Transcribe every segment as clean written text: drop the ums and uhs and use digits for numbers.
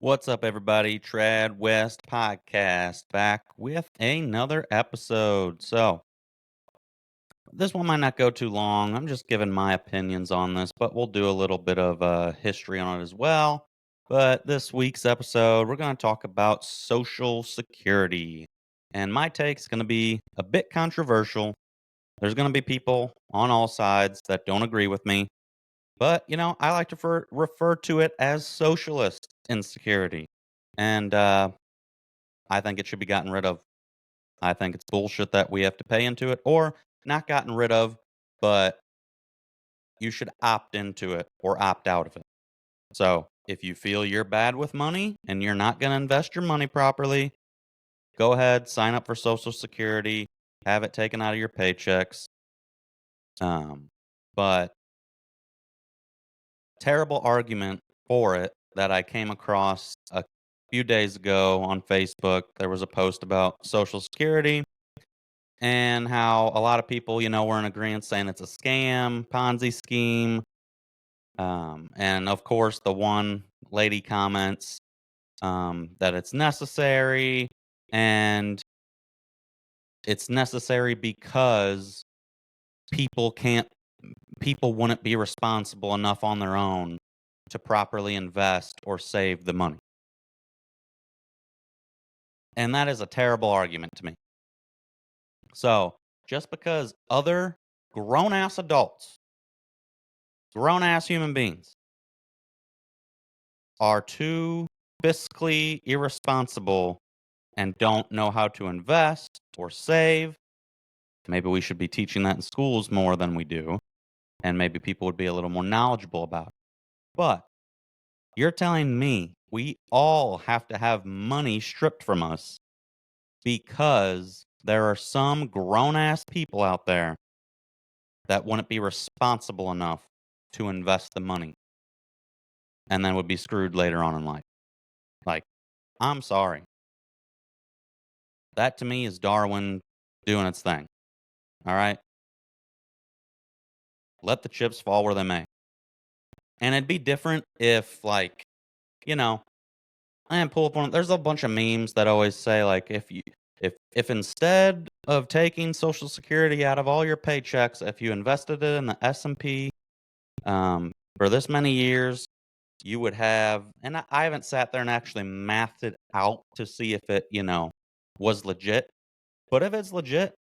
What's up, everybody? Trad West Podcast back with another episode. So, this one might not go too long. I'm just giving my opinions on this, but we'll do a little bit of history on it as well. But this week's episode, we're going to talk about Social Security. And my take's going to be a bit controversial. There's going to be people on all sides that don't agree with me. But, I like to refer to it as socialist insecurity. And I think it should be gotten rid of. I think it's bullshit that we have to pay into it, or not gotten rid of, but you should opt into it or opt out of it. So if you feel you're bad with money and you're not going to invest your money properly, go ahead, sign up for Social Security, have it taken out of your paychecks. But terrible argument for it that I came across a few days ago on Facebook. There was a post about Social Security and how a lot of people, were in agreement saying it's a scam, Ponzi scheme. And of course, the one lady comments that it's necessary, and it's necessary because people can't, people wouldn't be responsible enough on their own to properly invest or save the money. And that is a terrible argument to me. So, just because other grown ass adults, grown ass human beings, are too fiscally irresponsible and don't know how to invest or save, maybe we should be teaching that in schools more than we do, and maybe people would be a little more knowledgeable about it. But you're telling me we all have to have money stripped from us because there are some grown ass people out there that wouldn't be responsible enough to invest the money and then would be screwed later on in life. Like, I'm sorry. That to me is Darwin doing its thing. All right? Let the chips fall where they may. And it'd be different if, like, you know, I am pull up one. There's a bunch of memes that always say, like, if instead of taking Social Security out of all your paychecks, if you invested it in the S&P for this many years, you would have. And I haven't sat there and actually mathed it out to see if it, was legit. But if it's legit,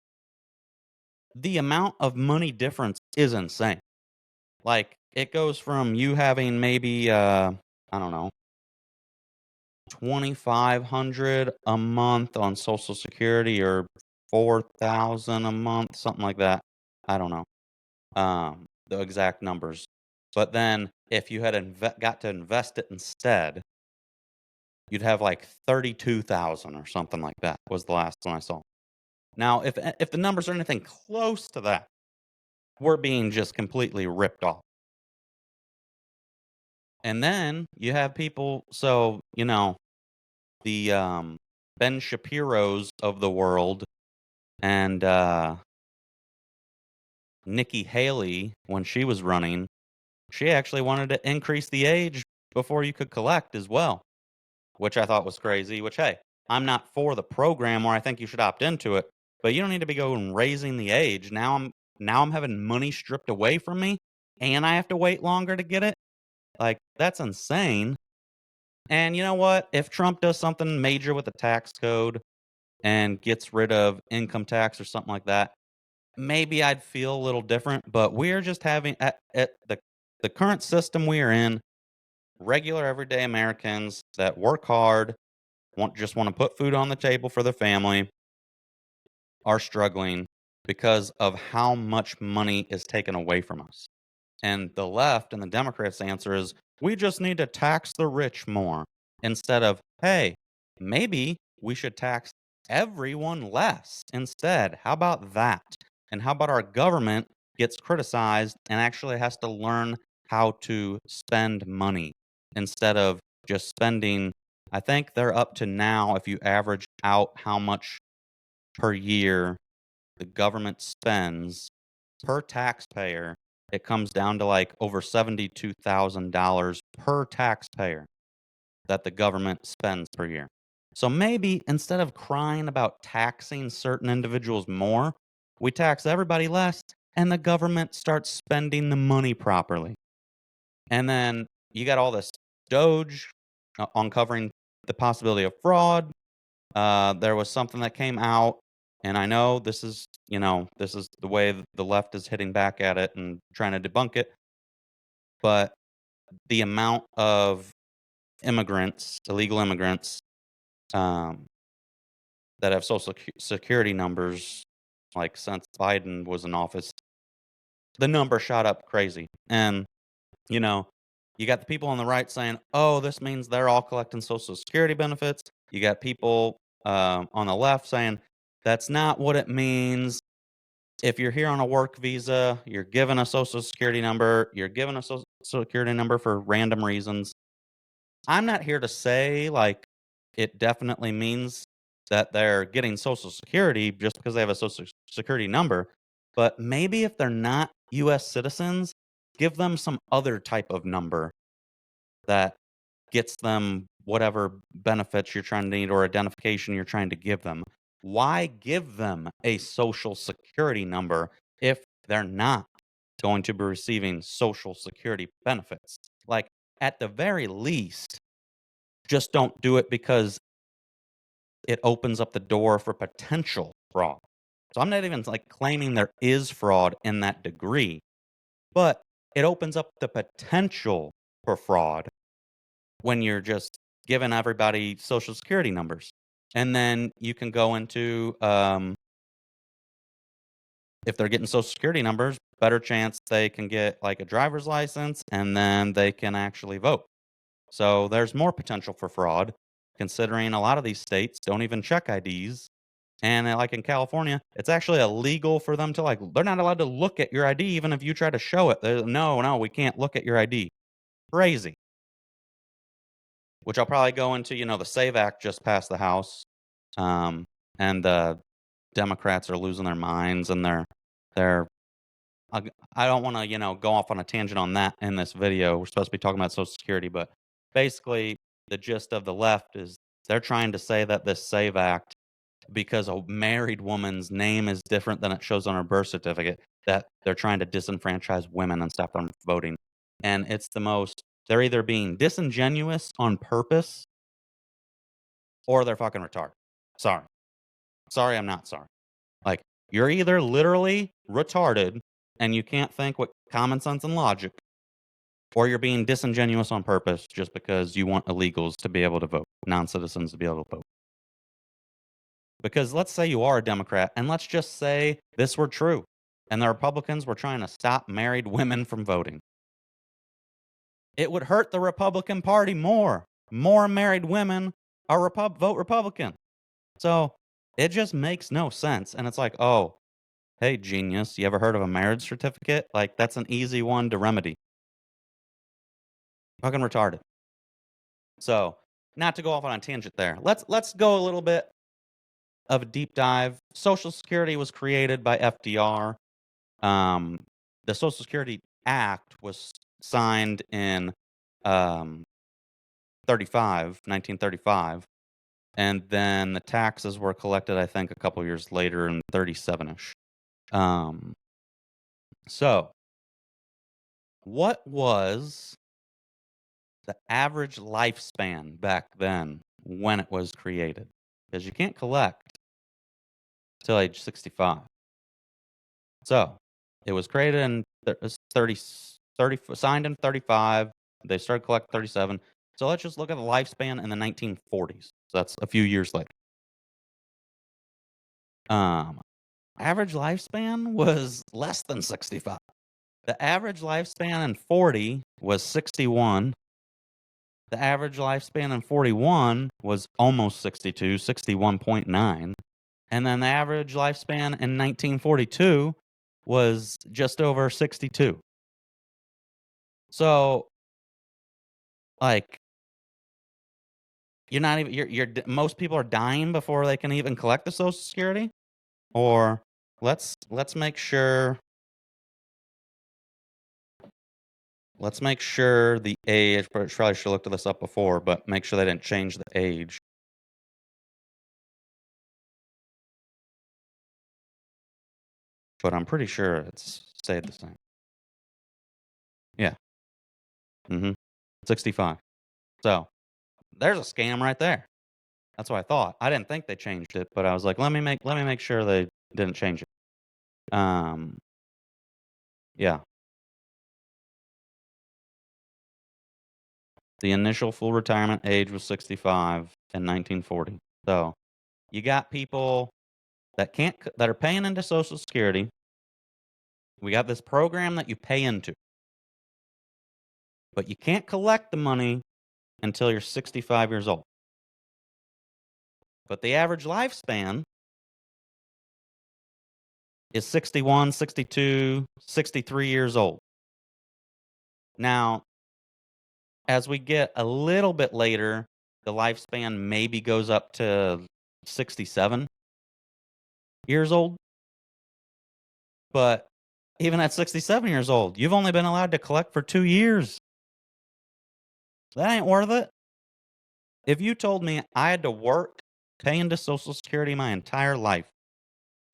the amount of money difference is insane. Like, it goes from you having maybe, I don't know, 2,500 a month on Social Security or 4,000 a month, something like that. I don't know, the exact numbers. But then if you had got to invest it instead, you'd have like 32,000 or something like that was the last one I saw. Now, if the numbers are anything close to that, we're being just completely ripped off. And then you have people, so, the Ben Shapiro's of the world and Nikki Haley, when she was running, she actually wanted to increase the age before you could collect as well, which I thought was crazy. Which, hey, I'm not for the program or I think you should opt into it, but you don't need to be going raising the age. Now I'm having money stripped away from me and I have to wait longer to get it. Like, that's insane. And you know what? If Trump does something major with the tax code and gets rid of income tax or something like that, maybe I'd feel a little different. But we're just having at the current system we are in, regular everyday Americans that work hard, want to put food on the table for their family, are struggling because of how much money is taken away from us. And the left and the Democrats' answer is we just need to tax the rich more instead of, hey, maybe we should tax everyone less instead. How about that? And how about our government gets criticized and actually has to learn how to spend money instead of just spending? I think they're up to now, if you average out how much per year the government spends per taxpayer, it comes down to like over $72,000 per taxpayer that the government spends per year. So maybe instead of crying about taxing certain individuals more, we tax everybody less and the government starts spending the money properly. And then you got all this Doge uncovering the possibility of fraud. There was something that came out, and I know this is the way the left is hitting back at it and trying to debunk it. But the amount of illegal immigrants, um, that have social security numbers, like since Biden was in office, the number shot up crazy. And you know, you got the people on the right saying, "Oh, this means they're all collecting social security benefits." You got people on the left saying, "That's not what it means. If you're here on a work visa, you're given a social security number. You're given a social security number for random reasons." I'm not here to say like it definitely means that they're getting social security just because they have a social security number, but maybe if they're not US citizens, give them some other type of number that gets them whatever benefits you're trying to need or identification you're trying to give them. Why give them a social security number if they're not going to be receiving social security benefits? Like, at the very least, just don't do it because it opens up the door for potential fraud. So I'm not even like claiming there is fraud in that degree, but it opens up the potential for fraud when you're just giving everybody social security numbers. And then you can go into if they're getting social security numbers, better chance they can get like a driver's license and then they can actually vote. So there's more potential for fraud considering a lot of these states don't even check IDs. And like in California, it's actually illegal for them to like, they're not allowed to look at your ID even if you try to show it. No, no, we can't look at your ID. Crazy. Which I'll probably go into, the SAVE Act just passed the House. Um, and the Democrats are losing their minds and they're I don't want to, go off on a tangent on that in this video. We're supposed to be talking about Social Security, but basically the gist of the left is they're trying to say that this SAVE Act, because a married woman's name is different than it shows on her birth certificate, that they're trying to disenfranchise women and stop them from voting. And it's they're either being disingenuous on purpose or they're fucking retarded. Sorry. Sorry, I'm not sorry. Like, you're either literally retarded and you can't think with common sense and logic, or you're being disingenuous on purpose just because you want illegals to be able to vote, non citizens to be able to vote. Because let's say you are a Democrat, and let's just say this were true, and the Republicans were trying to stop married women from voting. It would hurt the Republican Party more. More married women are vote Republican. So it just makes no sense. And it's like, oh, hey, genius, you ever heard of a marriage certificate? Like, that's an easy one to remedy. Fucking retarded. So, not to go off on a tangent there. Let's go a little bit of a deep dive. Social Security was created by FDR. The Social Security Act was signed in um, 1935, and then the taxes were collected, I think, a couple years later in 37ish. So, what was the average lifespan back then when it was created? Because you can't collect till age 65. So, it was created in 30, signed in 35. They started collecting 37. So let's just look at the lifespan in the 1940s. So that's a few years later. Um, Average lifespan was less than 65. The average lifespan in 40 was 61. The average lifespan in 41 was almost 62, 61.9. And then the average lifespan in 1942 was just over 62. So, like, you're not even most people are dying before they can even collect the Social Security. Or let's make sure Let's make sure the age, probably should have looked this up before, but make sure they didn't change the age. But I'm pretty sure it's stayed the same. Yeah. Mhm. 65. So, there's a scam right there. That's what I thought. I didn't think they changed it, but I was like, let me make sure they didn't change it. Um, yeah. The initial full retirement age was 65 in 1940. So, you got people that can't that are paying into Social Security. We got this program that you pay into, but you can't collect the money until you're 65 years old. But the average lifespan is 61, 62, 63 years old. Now, as we get a little bit later, the lifespan maybe goes up to 67 years old. But even at 67 years old, you've only been allowed to collect for 2 years. That ain't worth it. If you told me I had to work, pay into Social Security my entire life,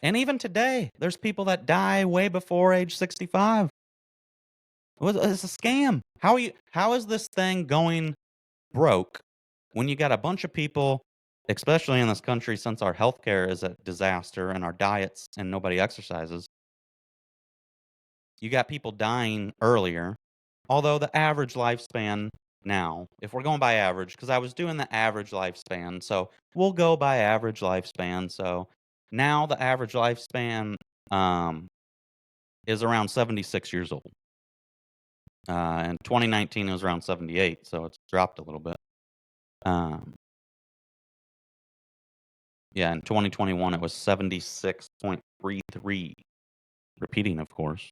and even today, there's people that die way before age 65. Well, it's a scam. How is this thing going broke when you got a bunch of people, especially in this country since our healthcare is a disaster and our diets and nobody exercises, you got people dying earlier. Although the average lifespan now, if we're going by average, because I was doing the average lifespan, so we'll go by average lifespan. So now the average lifespan um, is around 76 years old. In 2019, it was around 78, so it's dropped a little bit. Um, yeah, in 2021, it was 76.33. Repeating, of course.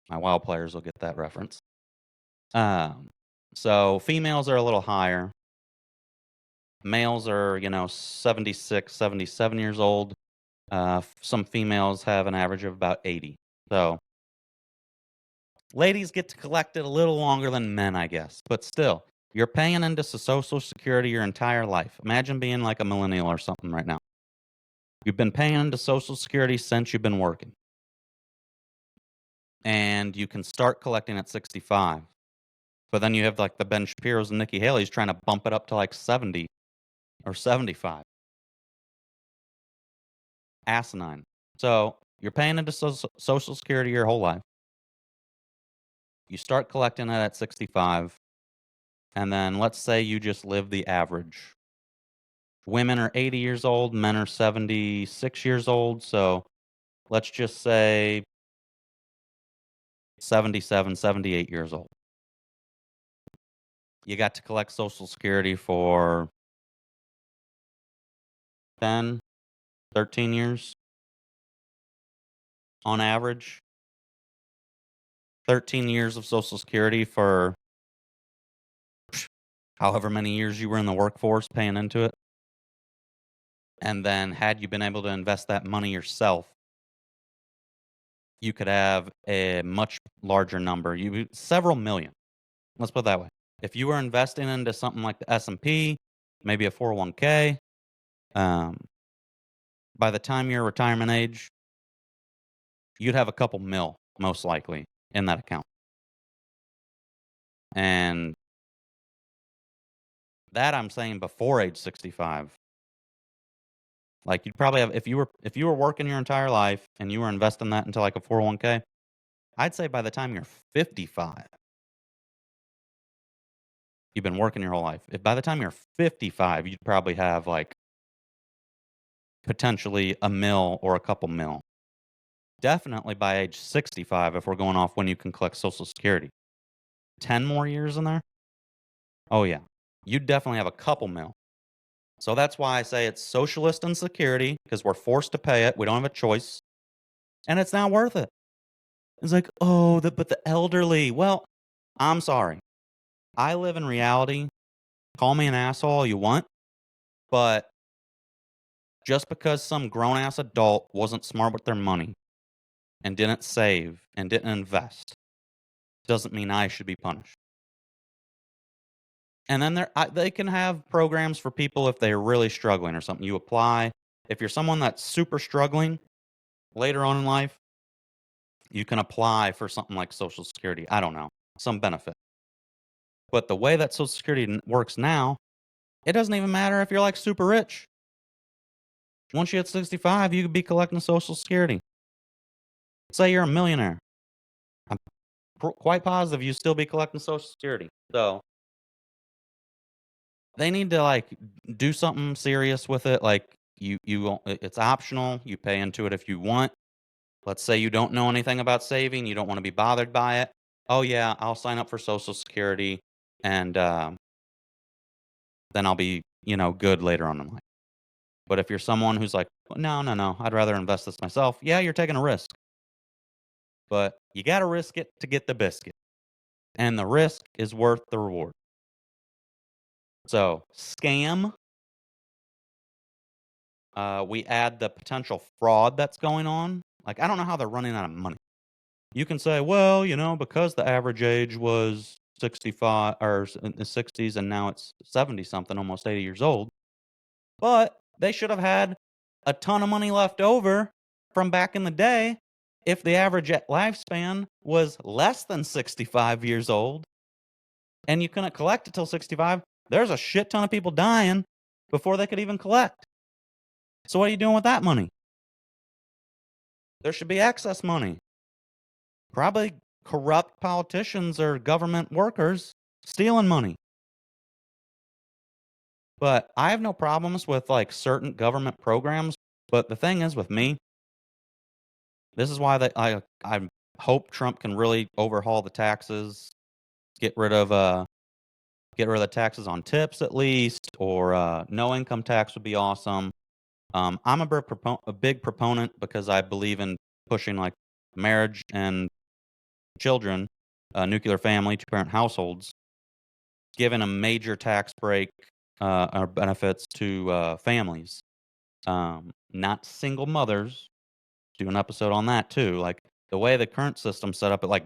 My WoW players will get that reference. Um, so females are a little higher. Males are, 76, 77 years old. Some females have an average of about 80. So ladies get to collect it a little longer than men, I guess. But still, you're paying into Social Security your entire life. Imagine being like a millennial or something right now. You've been paying into Social Security since you've been working. And you can start collecting at 65. But then you have like the Ben Shapiro's and Nikki Haley's trying to bump it up to like 70 or 75. Asinine. So you're paying into Social Security your whole life. You start collecting it at 65. And then let's say you just live the average. Women are 80 years old, men are 76 years old. So let's just say 77, 78 years old. You got to collect Social Security for 10, 13 years on average. 13 years of Social Security for however many years you were in the workforce paying into it. And then had you been able to invest that money yourself, you could have a much larger number. Several million. Let's put it that way. If you were investing into something like the S&P, maybe a 401k, um, by the time you're retirement age, you'd have a couple mil most likely in that account. And that I'm saying before age 65. Like you'd probably have if you were working your entire life and you were investing that into like a 401k, I'd say by the time you're 55, you've been working your whole life. If by the time you're 55, you'd probably have like potentially a mil or a couple mil. Definitely by age 65 if we're going off when you can collect Social Security. 10 more years in there? Oh yeah. You'd definitely have a couple mil. So that's why I say it's socialist and security because we're forced to pay it. We don't have a choice. And it's not worth it. It's like, oh, but the elderly. Well, I'm sorry. I live in reality. Call me an asshole all you want, but just because some grown ass adult wasn't smart with their money and didn't save and didn't invest doesn't mean I should be punished. And then they can have programs for people if they're really struggling or something. You apply. If you're someone that's super struggling later on in life, you can apply for something like Social Security. I don't know, some benefit. But the way that Social Security works now, it doesn't even matter if you're like super rich. Once you hit 65, you could be collecting Social Security. Say you're a millionaire. I'm quite positive you still be collecting Social Security. So they need to like do something serious with it. Like it's optional. You pay into it if you want. Let's say you don't know anything about saving. You don't want to be bothered by it. Oh yeah, I'll sign up for Social Security, and then I'll be good later on in life. But if you're someone who's like, no, no, no, I'd rather invest this myself. Yeah, you're taking a risk, but you got to risk it to get the biscuit, and the risk is worth the reward. So scam. We add the potential fraud that's going on. Like, I don't know how they're running out of money. You can say, well, because the average age was 65 or in the 60s and now it's 70 something, almost 80 years old. But they should have had a ton of money left over from back in the day if the average lifespan was less than 65 years old and you couldn't collect it till 65. There's a shit ton of people dying before they could even collect. So what are you doing with that money? There should be excess money. Probably corrupt politicians or government workers stealing money. But I have no problems with like certain government programs. But the thing is with me, this is why I hope Trump can really overhaul the taxes, get rid of the taxes on tips at least, or no income tax would be awesome. I'm a big proponent because I believe in pushing like marriage and children, nuclear family, two-parent households, giving a major tax break or benefits to families, not single mothers. Do an episode on that too. Like the way the current system set up, it like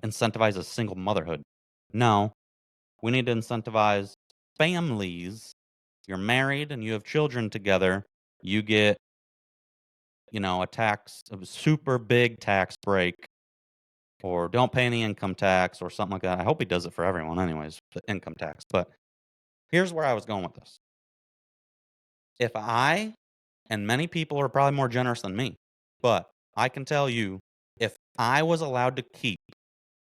incentivizes single motherhood. No, we need to incentivize families. You're married and you have children together. You get, a super big tax break, or don't pay any income tax or something like that. I hope he does it for everyone, anyways, the income tax. But here's where I was going with this. If I, and many people are probably more generous than me, but I can tell you, if I was allowed to keep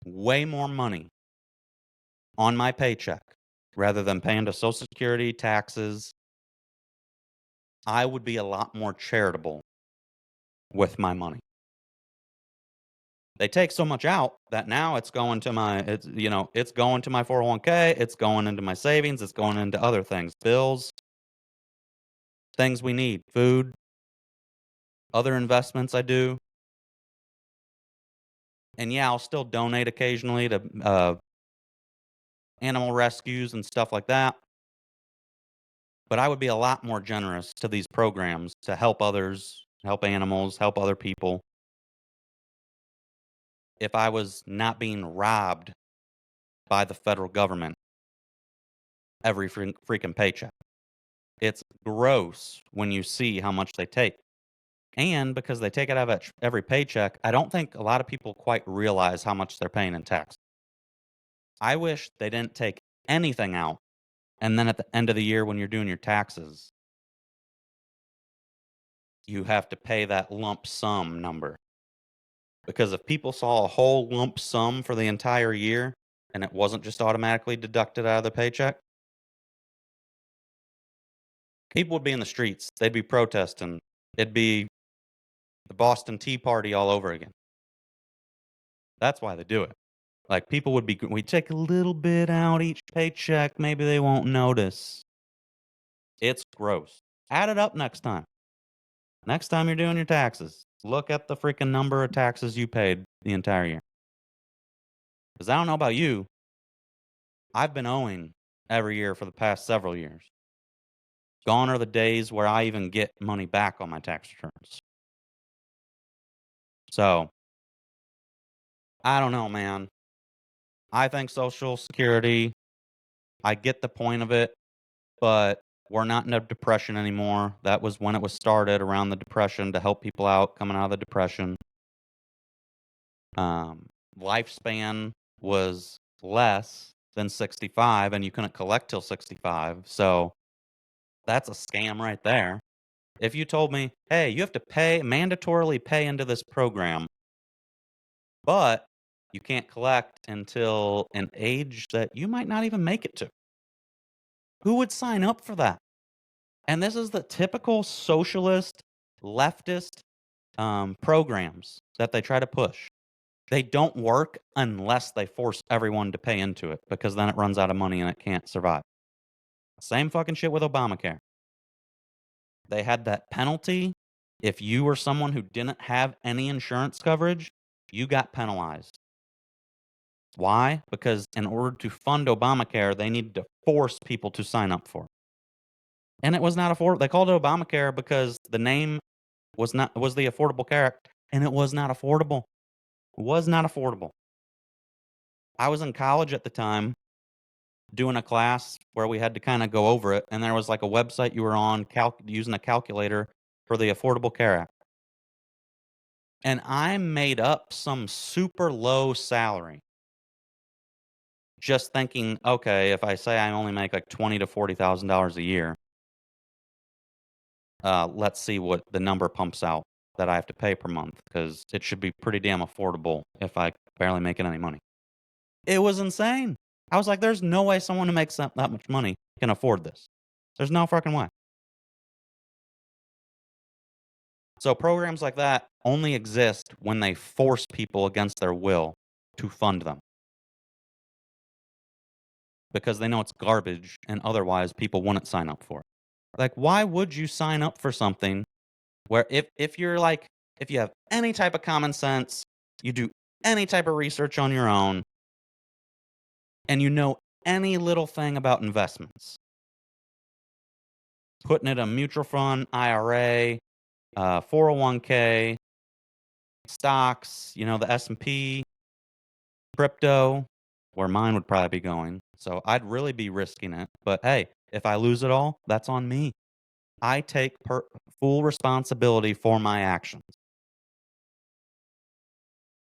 way more money on my paycheck rather than paying to Social Security, taxes, I would be a lot more charitable with my money. They take so much out that now it's going to it's going to my 401k, it's going into my savings, it's going into other things, bills, things we need, food, other investments I do. And yeah, I'll still donate occasionally to animal rescues and stuff like that. But I would be a lot more generous to these programs to help others, help animals, help other people if I was not being robbed by the federal government every freaking paycheck. It's gross when you see how much they take. And because they take it out of every paycheck, I don't think a lot of people quite realize how much they're paying in tax. I wish they didn't take anything out. And then at the end of the year, when you're doing your taxes, you have to pay that lump sum number. Because if people saw a whole lump sum for the entire year and it wasn't just automatically deducted out of the paycheck, people would be in the streets. They'd be protesting. It'd be the Boston Tea Party all over again. That's why they do it. Like people we take a little bit out each paycheck. Maybe they won't notice. It's gross. Add it up next time. Next time you're doing your taxes, look at the freaking number of taxes you paid the entire year. Because I don't know about you, I've been owing every year for the past several years. Gone are the days where I even get money back on my tax returns. So, I don't know, man. I think Social Security, I get the point of it, but we're not in a depression anymore. That was when it was started, around the depression, to help people out coming out of the depression. Um, Lifespan was less than 65, and you couldn't collect till 65. So that's a scam right there. If you told me, hey, you have to mandatorily pay into this program, but you can't collect until an age that you might not even make it to, who would sign up for that? And this is the typical socialist, leftist programs that they try to push. They don't work unless they force everyone to pay into it, because then it runs out of money and it can't survive. Same fucking shit with Obamacare. They had that penalty. If you were someone who didn't have any insurance coverage, you got penalized. Why? Because in order to fund Obamacare, they needed to force people to sign up for it. And it was not affordable. They called it Obamacare because the name was the Affordable Care Act, and it was not affordable. It was not affordable. I was in college at the time doing a class where we had to kind of go over it, and there was like a website you were on using a calculator for the Affordable Care Act. And I made up some super low salary, just thinking, okay, if I say I only make like $20,000 to $40,000 a year, let's see what the number pumps out that I have to pay per month, because it should be pretty damn affordable if I barely making any money. It was insane. I was like, there's no way someone who makes that much money can afford this. There's no fucking way. So programs like that only exist when they force people against their will to fund them, because they know it's garbage and otherwise people wouldn't sign up for it. Like, why would you sign up for something where if you're like, if you have any type of common sense, you do any type of research on your own, and you know any little thing about investments, putting it in a mutual fund, IRA, 401k, stocks, the S&P, crypto, where mine would probably be going. So I'd really be risking it. But hey, if I lose it all, that's on me. I take full responsibility for my actions.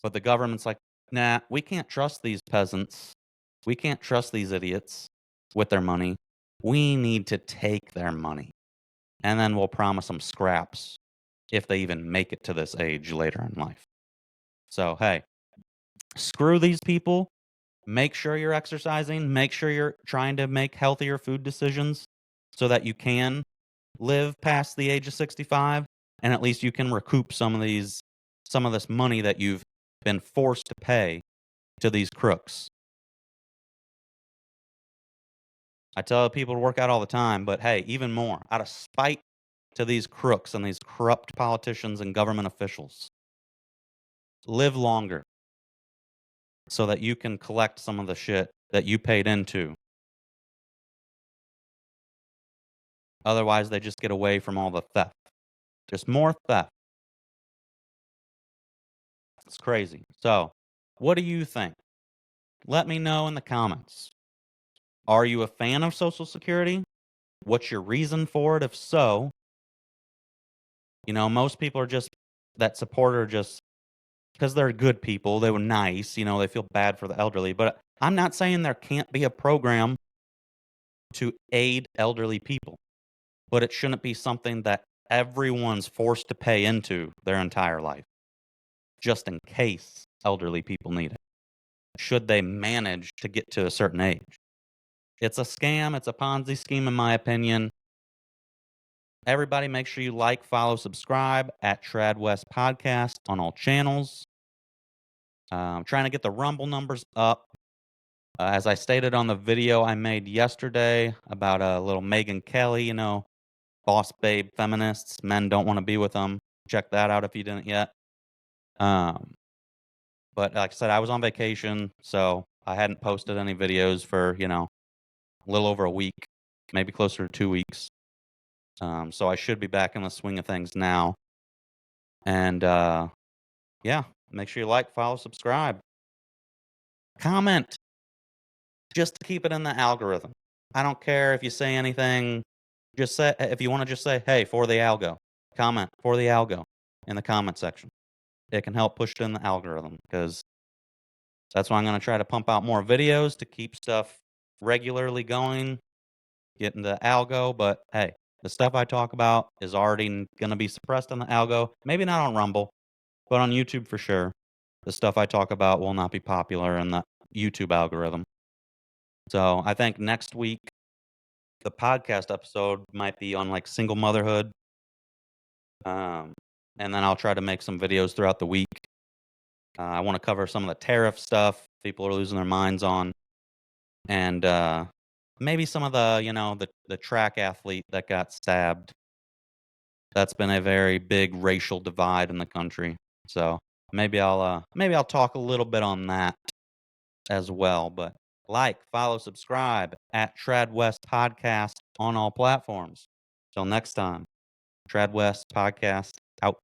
But the government's like, nah, we can't trust these peasants. We can't trust these idiots with their money. We need to take their money. And then we'll promise them scraps if they even make it to this age later in life. So, hey, screw these people. Make sure you're exercising. Make sure you're trying to make healthier food decisions so that you can live past the age of 65, and at least you can recoup some of this money that you've been forced to pay to these crooks. I tell people to work out all the time, but hey, even more, out of spite to these crooks and these corrupt politicians and government officials, live longer so that you can collect some of the shit that you paid into. Otherwise, they just get away from all the theft. Just more theft. It's crazy. So, what do you think? Let me know in the comments. Are you a fan of Social Security? What's your reason for it? If so, most people are just that supporter just because they're good people. They were nice. They feel bad for the elderly. But I'm not saying there can't be a program to aid elderly people, but it shouldn't be something that everyone's forced to pay into their entire life, just in case elderly people need it, should they manage to get to a certain age. It's a scam. It's a Ponzi scheme, in my opinion. Everybody, make sure you like, follow, subscribe at Trad West Podcast on all channels. I'm trying to get the Rumble numbers up. As I stated on the video I made yesterday about a little Megyn Kelly, boss babe feminists, men don't want to be with them. Check that out if you didn't yet. But like I said, I was on vacation, so I hadn't posted any videos for, a little over a week, maybe closer to 2 weeks. So I should be back in the swing of things now. And yeah, make sure you like, follow, subscribe. Comment. just to keep it in the algorithm. I don't care if you say anything. Just say if you want to just say, "Hey, for the algo." Comment for the algo in the comment section. It can help push it in the algorithm because that's why I'm going to try to pump out more videos to keep stuff regularly going, get into algo. But hey, the stuff I talk about is already going to be suppressed on the algo. Maybe not on Rumble, but on YouTube for sure. The stuff I talk about will not be popular in the YouTube algorithm. So I think next week, the podcast episode might be on like single motherhood. Um, and then I'll try to make some videos throughout the week. I want to cover some of the tariff stuff people are losing their minds on. And maybe some of the track athlete that got stabbed. That's been a very big racial divide in the country. So maybe I'll talk a little bit on that as well. But like, follow, subscribe at Trad West Podcast on all platforms. Till next time, Trad West Podcast out.